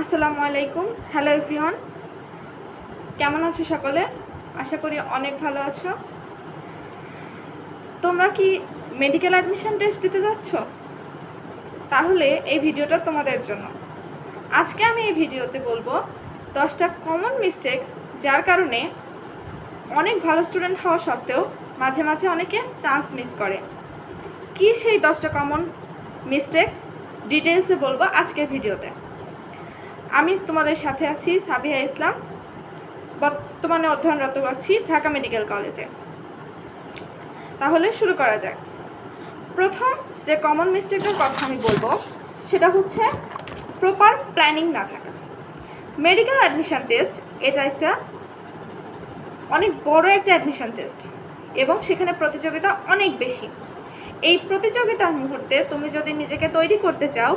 আসসালামু আলাইকুম। Hello everyone, কেমন আছো সকলে? আশা করি অনেক ভালো আছো। তোমরা কি মেডিকেল অ্যাডমিশন টেস্ট দিতে যাচ্ছ? তাহলে এই ভিডিওটা তোমাদের জন্য। আজকে আমি এই ভিডিওতে বলবো 10টা কমন মিস্টেক যার কারণে অনেক ভালো স্টুডেন্ট হওয়া সত্ত্বেও মাঝে মাঝে অনেকে চান্স মিস করে। কি সেই 10টা কমন মিস্টেক ডিটেলসে বলবো আজকের ভিডিওতে। আমি তোমাদের সাথে আছি সাবিহা ইসলাম, বর্তমানে অধ্যয়নরত আছি ঢাকা মেডিকেল কলেজে। তাহলে শুরু করা যাক। প্রথম যে কমন মিস্টেকটার কথা আমি বলবো সেটা হচ্ছে প্রপার প্ল্যানিং না থাকা। মেডিকেল অ্যাডমিশন টেস্ট এটা একটা অনেক বড় একটা অ্যাডমিশন টেস্ট এবং সেখানে প্রতিযোগিতা অনেক বেশি। এই প্রতিযোগিতার মুহূর্তে তুমি যদি নিজেকে তৈরি করতে চাও,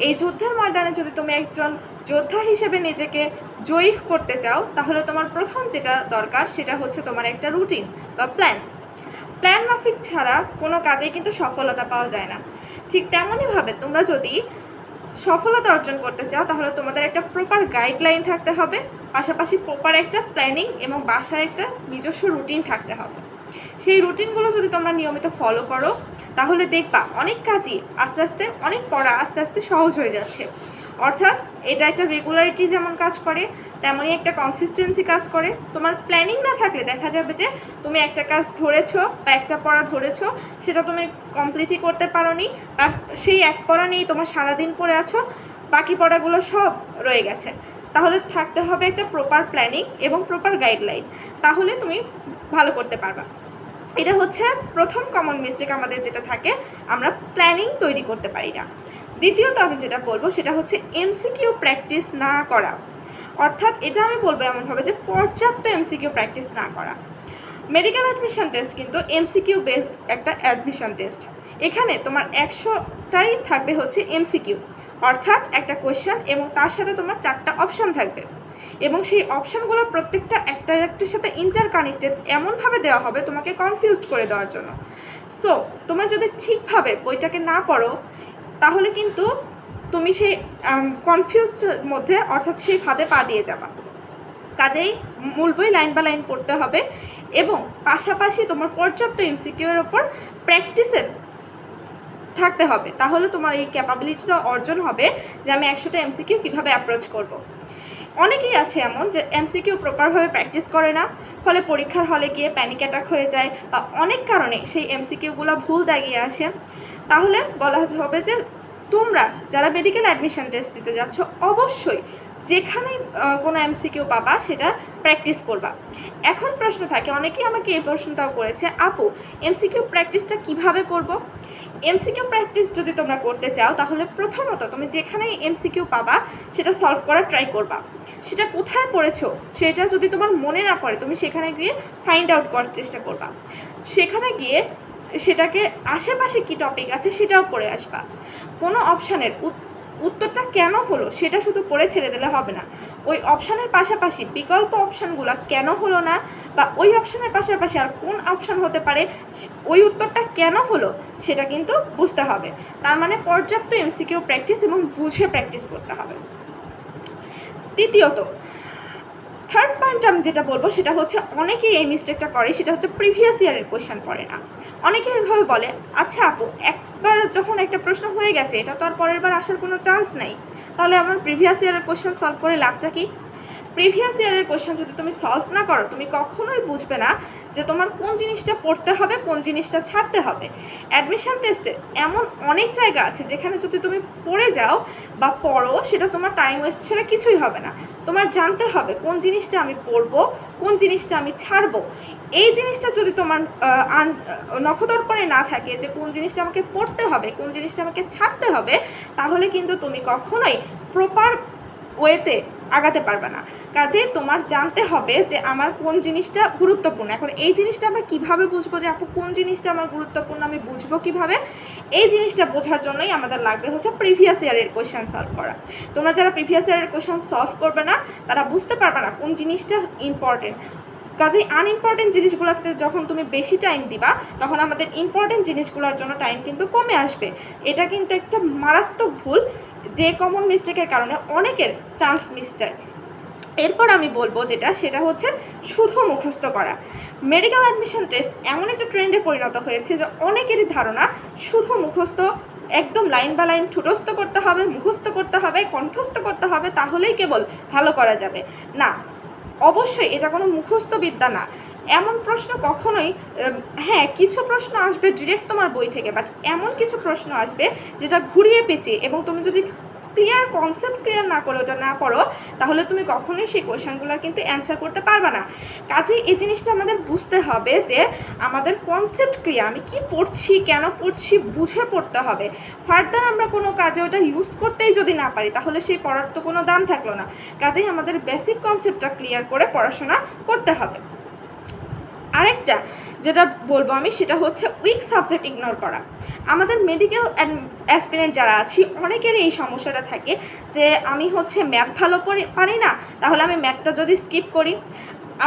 এই যুদ্ধের ময়দানে যদি তুমি একজন যোদ্ধা হিসেবে নিজেকে জয়ী করতে চাও, তাহলে তোমার প্রথম যেটা দরকার সেটা হচ্ছে তোমার একটা রুটিন বা প্ল্যান মাফিক ছাড়া কোনো কাজেই কিন্তু সফলতা পাওয়া যায় না। ঠিক তেমনইভাবে তোমরা যদি সফলতা অর্জন করতে চাও তাহলে তোমাদের একটা প্রপার গাইডলাইন থাকতে হবে, পাশাপাশি প্রপার একটা প্ল্যানিং এবং বাসায় একটা নিজস্ব রুটিন থাকতে হবে। সেই রুটিনগুলো যদি তোমরা নিয়মিত ফলো করো তাহলে দেখবা অনেক কাজই আস্তে আস্তে, অনেক পড়া আস্তে আস্তে সহজ হয়ে যাচ্ছে। অর্থাৎ এটা একটা রেগুলারিটি যেমন কাজ করে তেমনই একটা কনসিস্টেন্সি কাজ করে। তোমার প্ল্যানিং না থাকলে দেখা যাবে যে তুমি একটা কাজ ধরেছো বা একটা পড়া ধরেছো, সেটা তুমি কমপ্লিটই করতে পারোনি, বা সেই এক পড়া নিয়েই তোমার সারাদিন পড়ে আছো, বাকি পড়াগুলো সব রয়ে গেছে। তাহলে থাকতে হবে একটা প্রপার প্ল্যানিং এবং প্রপার গাইডলাইন, তাহলে তুমি ভালো করতে পারবা। এটা হচ্ছে প্রথম কমন মিস্টেক আমাদের যেটা থাকে, আমরা প্ল্যানিং তৈরি করতে পারি না। দ্বিতীয়ত আমি যেটা বলবো সেটা হচ্ছে এমসিকিউ প্র্যাকটিস না করা। অর্থাৎ এটা আমি বলবো এমনভাবে যে পর্যাপ্ত এমসিকিউ প্র্যাকটিস না করা। মেডিকেল অ্যাডমিশন টেস্ট কিন্তু এমসিকিউ বেসড একটা অ্যাডমিশন টেস্ট। এখানে তোমার 100টাই থাকবে হচ্ছে এমসিকিউ, অর্থাৎ একটা কোয়েশ্চেন এবং তার সাথে তোমার 4টা অপশান থাকবে, এবং সেই অপশানগুলো প্রত্যেকটা একটার একটার সাথে ইন্টারকানেক্টেড এমনভাবে দেওয়া হবে তোমাকে কনফিউজড করে দেওয়ার জন্য। সো তোমরা যদি ঠিকভাবে বইটাকে না পড়ো তাহলে কিন্তু তুমি সেই কনফিউজড মধ্যে, অর্থাৎ সেই ফাঁদে পা দিয়ে যাবা। কাজেই মূল বই লাইন বা লাইন পড়তে হবে এবং পাশাপাশি তোমার পর্যাপ্ত এমসিকিউর ওপর প্র্যাকটিসের থাকতে হবে। তাহলে তোমার এই ক্যাপাবিলিটিটা অর্জন হবে যে আমি 100টা এমসিকিউ কীভাবে অ্যাপ্রোচ করব। অনেকেই আছে এমন যে এমসিকিউ প্রপারভাবে প্র্যাকটিস করে না, ফলে পরীক্ষার হলে গিয়ে প্যানিক অ্যাটাক হয়ে যায় বা অনেক কারণে সেই এমসিকিউগুলো ভুল দাগিয়ে আসে। তাহলে বলা হবে যে তোমরা যারা মেডিকেল অ্যাডমিশন টেস্ট দিতে যাচ্ছ অবশ্যই যেখানে কোনো এমসিকিউ পাবা সেটা প্র্যাকটিস করবা। এখন প্রশ্ন থাকে, অনেকেই আমাকে এই প্রশ্নটাও করেছে, আপু এমসিকিউ প্র্যাকটিসটা কিভাবে করব? এমসিকিউ প্র্যাকটিস যদি তোমরা করতে চাও তাহলে প্রথমত তুমি যেখানেই এমসিকিউ পাবা সেটা সলভ করার ট্রাই করবা। সেটা কোথায় পড়েছো সেটা যদি তোমার মনে না পড়ে তুমি সেখানে গিয়ে ফাইন্ড আউট করার চেষ্টা করবা। সেখানে গিয়ে সেটাকে আশেপাশে কী টপিক আছে সেটাও পড়ে আসবা। কোনো অপশানের উত্তরটা কেন হলো সেটা শুধু পড়ে ছেড়ে দিলে হবে না, ওই অপশানের পাশাপাশি বিকল্প অপশানগুলো কেন হলো না বা ওই অপশানের পাশাপাশি আর কোন অপশান হতে পারে, ওই উত্তরটা কেন হলো সেটা কিন্তু বুঝতে হবে। তার মানে পর্যাপ্ত এমসিকিউ প্র্যাকটিস এবং বুঝে প্র্যাকটিস করতে হবে। তৃতীয়ত, থার্ড পয়েন্ট আমি যেটা বলবো সেটা হচ্ছে অনেকেই এই মিস্টেকটা করে, সেটা হচ্ছে প্রিভিয়াস ইয়ারের কোয়েশ্চেন পড়ে না। অনেকে এইভাবে বলে, আচ্ছা আপু একবার যখন একটা প্রশ্ন হয়ে গেছে এটা তো আর পরের বার আসার কোনো চান্স নেই, তাহলে আমার প্রিভিয়াস ইয়ারের কোয়েশ্চেন সলভ করে লাভটা কি? প্রিভিয়াস ইয়ারের কোয়েশ্চেন যদি তুমি সলভ না করো তুমি কখনোই বুঝবে না যে তোমার কোন জিনিসটা পড়তে হবে, কোন জিনিসটা ছাড়তে হবে। অ্যাডমিশন টেস্টে এমন অনেক জায়গা আছে যেখানে যদি তুমি পড়ে যাও বা পড়ো সেটা তোমার টাইম ওয়েস্ট ছাড়া কিছুই হবে না। তোমার জানতে হবে কোন জিনিসটা আমি পড়বো, কোন জিনিসটা আমি ছাড়বো। এই জিনিসটা যদি তোমার নখদর্পণে না থাকে যে কোন জিনিসটা আমাকে পড়তে হবে, কোন জিনিসটা আমাকে ছাড়তে হবে, তাহলে কিন্তু তুমি কখনোই প্রপার ওয়েতে আগাতে পারবে না। কাজে তোমার জানতে হবে যে আমার কোন জিনিসটা গুরুত্বপূর্ণ। এখন এই জিনিসটা আমরা কীভাবে বুঝবো যে আপু কোন জিনিসটা আমার গুরুত্বপূর্ণ, আমি বুঝবো কীভাবে? এই জিনিসটা বোঝার জন্যই আমাদের লাগবে হচ্ছে প্রিভিয়াস ইয়ারের কোয়েশ্চেন সলভ করা। তোমরা যারা প্রিভিয়াস ইয়ারের কোয়েশ্চেন সলভ করবে না তারা বুঝতে পারবে না কোন জিনিসটা ইম্পর্টেন্ট। কাজেই আনইম্পর্টেন্ট জিনিসগুলোতে যখন তুমি বেশি টাইম দিবা তখন আমাদের ইম্পর্টেন্ট জিনিসগুলোর জন্য টাইম কিন্তু কমে আসবে। এটা কিন্তু একটা মারাত্মক ভুল যে কমন মিস্টেকের কারণে অনেকের চান্স মিস যায়। এরপর আমি বলবো সেটা হচ্ছে শুধু মুখস্থ করা। মেডিকেল অ্যাডমিশন টেস্ট এমন একটা ট্রেন্ডে পরিণত হয়েছে যে অনেকেরই ধারণা শুধু মুখস্থ, একদম লাইন বা লাইন ঠুটস্থ করতে হবে, মুখস্থ করতে হবে, কণ্ঠস্থ করতে হবে, তাহলেই কেবল ভালো করা যাবে। না, অবশ্যই এটা কোনো মুখস্থ বিদ্যা না। এমন প্রশ্ন কখনোই, হ্যাঁ কিছু প্রশ্ন আসবে ডিরেক্ট তোমার বই থেকে, বাট এমন কিছু প্রশ্ন আসবে যেটা ঘুরিয়ে পেঁচিয়ে, এবং তুমি যদি ক্লিয়ার কনসেপ্ট ক্লিয়ার না করে ওটা না পড়ো, তাহলে তুমি কখনোই সেই কোয়েশ্চেনগুলোর কিন্তু অ্যান্সার করতে পারবে না। কাজেই এই জিনিসটা আমাদের বুঝতে হবে যে আমাদের কনসেপ্ট ক্লিয়ার, আমি কি পড়ছি, কেন পড়ছি, বুঝে পড়তে হবে। ফার্দার আমরা কোনো কাজে ওটা ইউজ করতেই যদি না পারি, তাহলে সেই পড়ার তো কোনো দাম থাকলো না। কাজেই আমাদের বেসিক কনসেপ্টটা ক্লিয়ার করে পড়াশোনা করতে হবে। আরেকটা যেটা বলবো আমি, সেটা হচ্ছে উইক সাবজেক্ট ইগনোর করা। আমাদের মেডিকেল অ্যাসপিরেন্ট যারা আছি অনেকেরই এই সমস্যাটা থাকে যে আমি হচ্ছে ম্যাথ ভালো পারি না, তাহলে আমি ম্যাথটা যদি স্কিপ করি।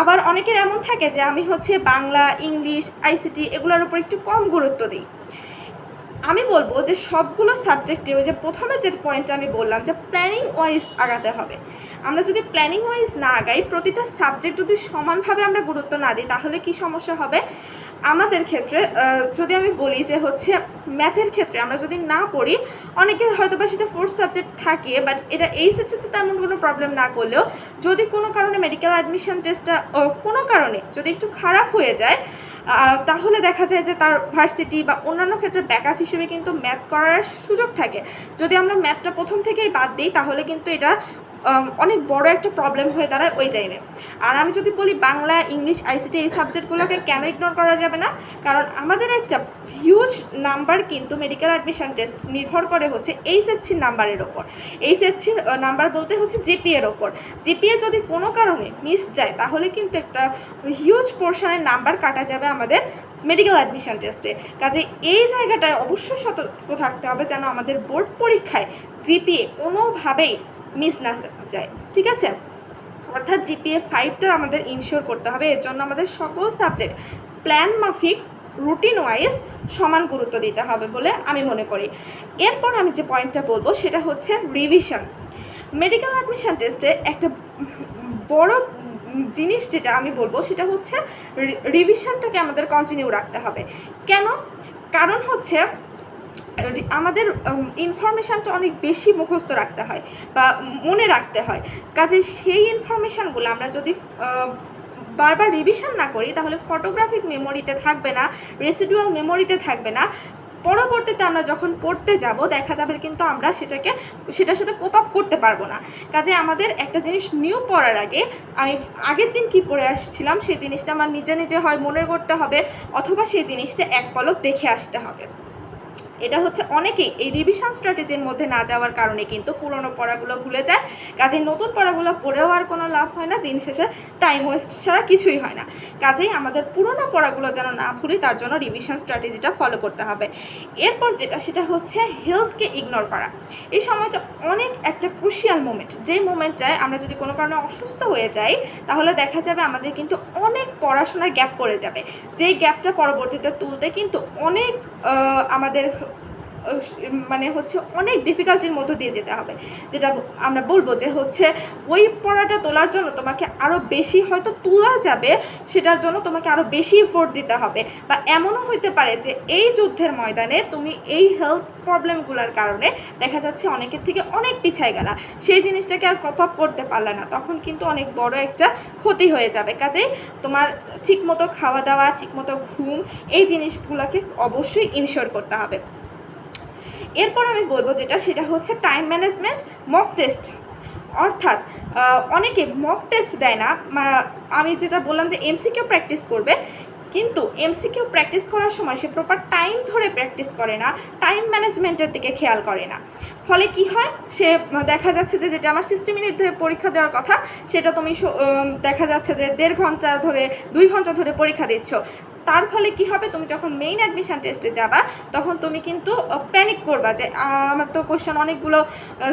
আবার অনেকের এমন থাকে যে আমি হচ্ছে বাংলা, ইংলিশ, আইসিটি এগুলোর উপর একটু কম গুরুত্ব দিই। আমি বলবো যে সবগুলো সাবজেক্টে ওই যে প্রথমে যে পয়েন্টটা আমি বললাম যে প্ল্যানিং ওয়াইজ আগাতে হবে। আমরা যদি প্ল্যানিং ওয়াইজ না আগাই, প্রতিটা সাবজেক্ট যদি সমানভাবে আমরা গুরুত্ব না দিই, তাহলে কি সমস্যা হবে আমাদের ক্ষেত্রে? যদি আমি বলি যে হচ্ছে ম্যাথের ক্ষেত্রে আমরা যদি না পড়ি, অনেকের হয়তো বা সেটা ফোর্থ সাবজেক্ট থাকে, বাট এটা এইচএসসিতে তেমন কোনো প্রবলেম না করলেও যদি কোনো কারণে মেডিকেল অ্যাডমিশন টেস্টটা কোনো কারণে যদি একটু খারাপ হয়ে যায়, তাহলে দেখা যায় যে তার ভার্সিটি বা অন্যান্য ক্ষেত্রে ব্যাকআপ হিসেবে কিন্তু ম্যাথ করার সুযোগ থাকে। যদি আমরা ম্যাথটা প্রথম থেকেই বাদ দিই, তাহলে কিন্তু এটা অনেক বড় একটা প্রবলেম হয়ে দাঁড়ায় ওই টাইমে। আর আমি যদি বলি বাংলা, ইংলিশ, আইসিটি এই সাবজেক্টগুলোকে কেন ইগনোর করা যাবে না, কারণ আমাদের একটা হিউজ নাম্বার কিন্তু মেডিকেল অ্যাডমিশন টেস্ট নির্ভর করে হচ্ছে এইচএসসির নাম্বারের ওপর। এইচএসসির নাম্বার বলতে হচ্ছে জিপিএর ওপর। জিপিএ যদি কোনো কারণে মিস যায়, তাহলে কিন্তু একটা হিউজ পোর্শনের নাম্বার কাটা যাবে আমাদের মেডিকেল অ্যাডমিশন টেস্টে। কাজে এই জায়গাটায় অবশ্যই সতর্ক থাকতে হবে যেন আমাদের বোর্ড পরীক্ষায় জিপিএ কোনোভাবেই মিস না যায়, ঠিক আছে? অর্থাৎ জিপিএ 5টা আমাদের ইনশিওর করতে হবে। এর জন্য আমাদের সকল সাবজেক্ট প্ল্যান মাফিক, রুটিন ওয়াইজ সমান গুরুত্ব দিতে হবে বলে আমি মনে করি। এরপর আমি যে পয়েন্টটা বলবো সেটা হচ্ছে রিভিশন। মেডিকেল অ্যাডমিশন টেস্টে একটা বড় জিনিস যেটা আমি বলবো সেটা হচ্ছে রিভিশনটাকে আমাদের কন্টিনিউ রাখতে হবে। কেন? কারণ হচ্ছে আমাদের ইনফরমেশানটা অনেক বেশি মুখস্থ রাখতে হয় বা মনে রাখতে হয়। কাজে সেই ইনফরমেশানগুলো আমরা যদি বারবার রিভিশন না করি, তাহলে ফটোগ্রাফিক মেমোরিতে থাকবে না, রেসিডুয়াল মেমোরিতে থাকবে না। পরবর্তীতে আমরা যখন পড়তে যাব, দেখা যাবে কিন্তু আমরা সেটার সাথে কোপ আপ করতে পারবো না। কাজে আমাদের একটা জিনিস নিউ পড়ার আগে আমি আগের দিন কি পড়ে আসছিলাম সেই জিনিসটা আমার নিজে নিজে হয় মনে করতে হবে, অথবা সেই জিনিসটা এক পলক দেখে আসতে হবে। এটা হচ্ছে অনেকেই এই রিভিশন স্ট্র্যাটেজির মধ্যে না যাওয়ার কারণে কিন্তু পুরনো পড়াগুলো ভুলে যায়। কাজেই নতুন পড়াগুলো পড়েও আর কোনো লাভ হয় না, দিন শেষে টাইম ওয়েস্ট ছাড়া কিছুই হয় না। কাজেই আমাদের পুরনো পড়াগুলো যেন না ভুলি, তার জন্য রিভিশন স্ট্র্যাটেজিটা ফলো করতে হবে। এরপর সেটা হচ্ছে হেলথকে ইগনোর করা। এই সময়টা অনেক একটা ক্রুশিয়াল মোমেন্ট, যেই মোমেন্টটায় আমরা যদি কোনো কারণে অসুস্থ হয়ে যাই, তাহলে দেখা যাবে আমাদের কিন্তু অনেক পড়াশোনার গ্যাপ পড়ে যাবে। যেই গ্যাপটা পরবর্তীতে তুলতে কিন্তু অনেক আমাদের মানে হচ্ছে অনেক ডিফিকাল্টির মধ্য দিয়ে যেতে হবে। যেটা আমরা বলবো যে হচ্ছে ওই পড়াটা তোলার জন্য তোমাকে আরও বেশি হয়তো তোলা যাবে, সেটার জন্য তোমাকে আরও বেশি এফোর্ট দিতে হবে। বা এমনও হতে পারে যে এই যুদ্ধের ময়দানে তুমি এই হেলথ প্রবলেমগুলোর কারণে দেখা যাচ্ছে অনেকের থেকে অনেক পিছায় গেলা, সেই জিনিসটাকে আর কপ আপ করতে পারলে না, তখন কিন্তু অনেক বড় একটা ক্ষতি হয়ে যাবে। কাজেই তোমার ঠিকমতো খাওয়া দাওয়া, ঠিকমতো ঘুম, এই জিনিসগুলোকে অবশ্যই ইনশিওর করতে হবে। এরপর আমি বলবো সেটা হচ্ছে টাইম ম্যানেজমেন্ট, মক টেস্ট। অর্থাৎ অনেকে মক টেস্ট দেয় না, আমি যেটা বললাম যে এমসিকিউ প্র্যাকটিস করবে, কিন্তু এমসিকিউ প্র্যাকটিস করার সময় সে প্রপার টাইম ধরে প্র্যাকটিস করে না, টাইম ম্যানেজমেন্টের দিকে খেয়াল করে না। ফলে কি হয়, সে দেখা যাচ্ছে যে যেটা আমার 60 মিনিট ধরে পরীক্ষা দেওয়ার কথা, সেটা তুমি দেখা যাচ্ছে যে 1.5 ঘন্টা ধরে 2 ঘন্টা ধরে পরীক্ষা দিচ্ছ। তার ফলে কি হবে, তুমি যখন মেইন অ্যাডমিশন টেস্টে যাবা তখন তুমি কিন্তু প্যানিক করবা যে আমার তো কোশ্চেন অনেকগুলো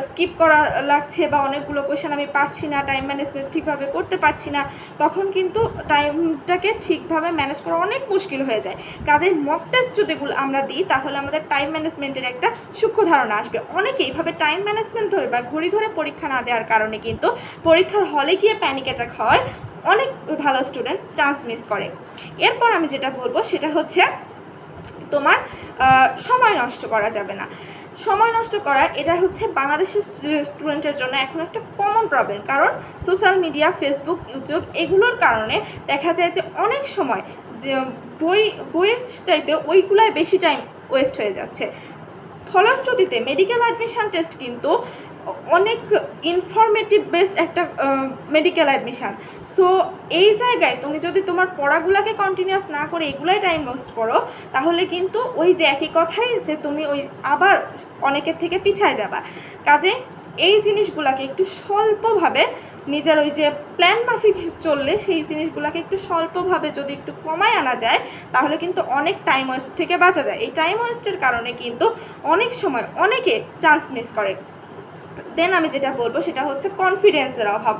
স্কিপ করা লাগছে বা অনেকগুলো কোশ্চেন আমি পারছি না, টাইম ম্যানেজমেন্ট ঠিকভাবে করতে পারছি না, তখন কিন্তু টাইমটাকে ঠিকভাবে ম্যানেজ করা অনেক মুশকিল হয়ে যায়। কাজেই মক টেস্ট যদি আমরা দিই তাহলে আমাদের টাইম ম্যানেজমেন্টের একটা সূক্ষ্ম ধারণা আসবে। অনেকে এইভাবে টাইম ম্যানেজমেন্ট ধরে বা ঘড়ি ধরে পরীক্ষা না দেওয়ার কারণে কিন্তু পরীক্ষার হলে গিয়ে প্যানিক অ্যাটাক হয়, অনেক ভালো স্টুডেন্ট চান্স মিস করে। এরপর আমি যেটা বলবো সেটা হচ্ছে তোমার সময় নষ্ট করা যাবে না। সময় নষ্ট করা এটা হচ্ছে বাংলাদেশের স্টুডেন্টের জন্য এখন একটা কমন প্রবলেম, কারণ সোশ্যাল মিডিয়া, ফেসবুক, ইউটিউব এগুলোর কারণে দেখা যায় যে অনেক সময় যে বইয়ের চাইতে ওইগুলোয় বেশি টাইম ওয়েস্ট হয়ে যাচ্ছে। ফলশ্রুতিতে মেডিকেল অ্যাডমিশন টেস্ট কিন্তু অনেক ইনফরমেটিভ বেসড একটা মেডিকেল অ্যাডমিশান। সো এই জায়গায় তুমি যদি তোমার পড়াগুলোকে কন্টিনিউয়াস না করে এগুলাই টাইম ওয়েস্ট করো, তাহলে কিন্তু ওই যে একই কথাই যে তুমি ওই আবার অনেকের থেকে পিছায় যাবা। কাজে এই জিনিসগুলোকে একটু স্বল্পভাবে নিজের ওই যে প্ল্যান মাফিক চললে সেই জিনিসগুলোকে একটু স্বল্পভাবে যদি একটু কমায় আনা যায় তাহলে কিন্তু অনেক টাইম ওয়েস্ট থেকে বাঁচা যায়। এই টাইম ওয়েস্টের কারণে কিন্তু অনেক সময় অনেকে চান্স মিস করে। দেন আমি যেটা বলবো সেটা হচ্ছে কনফিডেন্সের অভাব।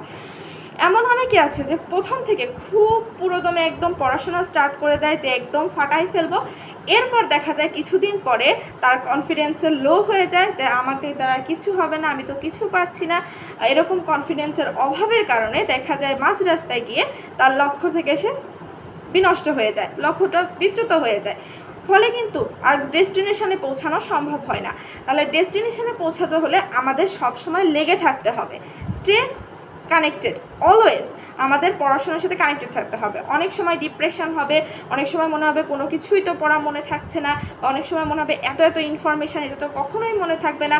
এমন অনেকে আছে যে প্রথম থেকে খুব পুরোদমে একদম পড়াশোনা স্টার্ট করে দেয় যে একদম ফাটাই ফেলবো, এরপর দেখা যায় কিছুদিন পরে তার কনফিডেন্সের লো হয়ে যায় যে আমাকে দ্বারা কিছু হবে না, আমি তো কিছু পারছি না। এরকম কনফিডেন্সের অভাবের কারণে দেখা যায় মাঝ রাস্তায় গিয়ে তার লক্ষ্য থেকে সে বিনষ্ট হয়ে যায়, লক্ষ্যটা বিচ্যুত হয়ে যায়। ফলে কিন্তু আর ডেস্টিনেশনে পৌঁছানো সম্ভব হয় না। তাহলে ডেস্টিনেশনে পৌঁছাতে হলে আমাদের সবসময় লেগে থাকতে হবে, স্টে কানেক্টেড, অলওয়েজ আমাদের পড়াশোনার সাথে কানেক্টেড থাকতে হবে। অনেক সময় ডিপ্রেশন হবে, অনেক সময় মনে হবে কোনো কিছুই তো পড়া মনে থাকছে না, অনেক সময় মনে হবে এত ইনফরমেশান এটা তো কখনোই মনে থাকবে না।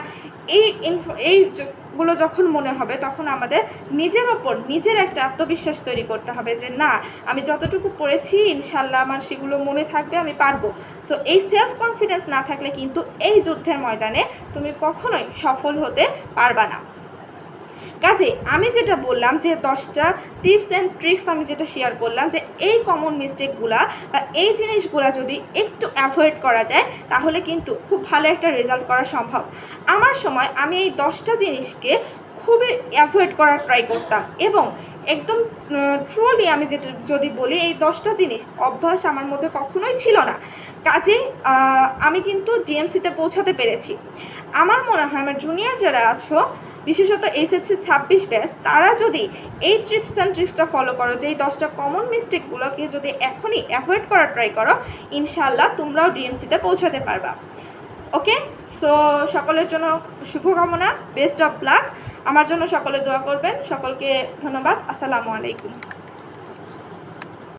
এইগুলো যখন মনে হবে তখন আমাদের নিজের ওপর নিজের একটা আত্মবিশ্বাস তৈরি করতে হবে যে না, আমি যতটুকু পড়েছি ইনশাল্লাহ আমার সেগুলো মনে থাকবে, আমি পারবো। সো এই সেলফ কনফিডেন্স না থাকলে কিন্তু এই যুদ্ধের ময়দানে তুমি কখনোই সফল হতে পারবা না। কাজে আমি যেটা বললাম যে 10টা টিপস অ্যান্ড ট্রিক্স আমি যেটা শেয়ার করলাম যে এই কমন মিস্টেকগুলা বা এই জিনিসগুলা যদি একটু অ্যাভয়েড করা যায় তাহলে কিন্তু খুব ভালো একটা রেজাল্ট করা সম্ভব। আমার সময় আমি এই 10টা জিনিসকে খুবই অ্যাভয়েড করার ট্রাই করতাম এবং একদম ট্রুলি আমি যেটা যদি বলি এই 10টা জিনিস অভ্যাস আমার মধ্যে কখনোই ছিল না। কাজেই আমি কিন্তু ডিএমসিতে পৌঁছাতে পেরেছি। আমার মনে হয় আমার জুনিয়র যারা আছো, বিশেষত এসএসসি 26 ব্যাচ, তারা যদি এই টিপস অ্যান্ড ট্রিক্সটা ফলো করো, যে এই 10টা কমন মিস্টেকগুলোকে যদি এখনই অ্যাভয়েড করার ট্রাই করো, ইনশাআল্লাহ তোমরাও ডিএমসিতে পৌঁছাতে পারবা। ওকে, সো সকলের জন্য শুভকামনা, বেস্ট অফ লাক। আমার জন্য সকলে দোয়া করবেন। সকলকে ধন্যবাদ। আসসালামু আলাইকুম।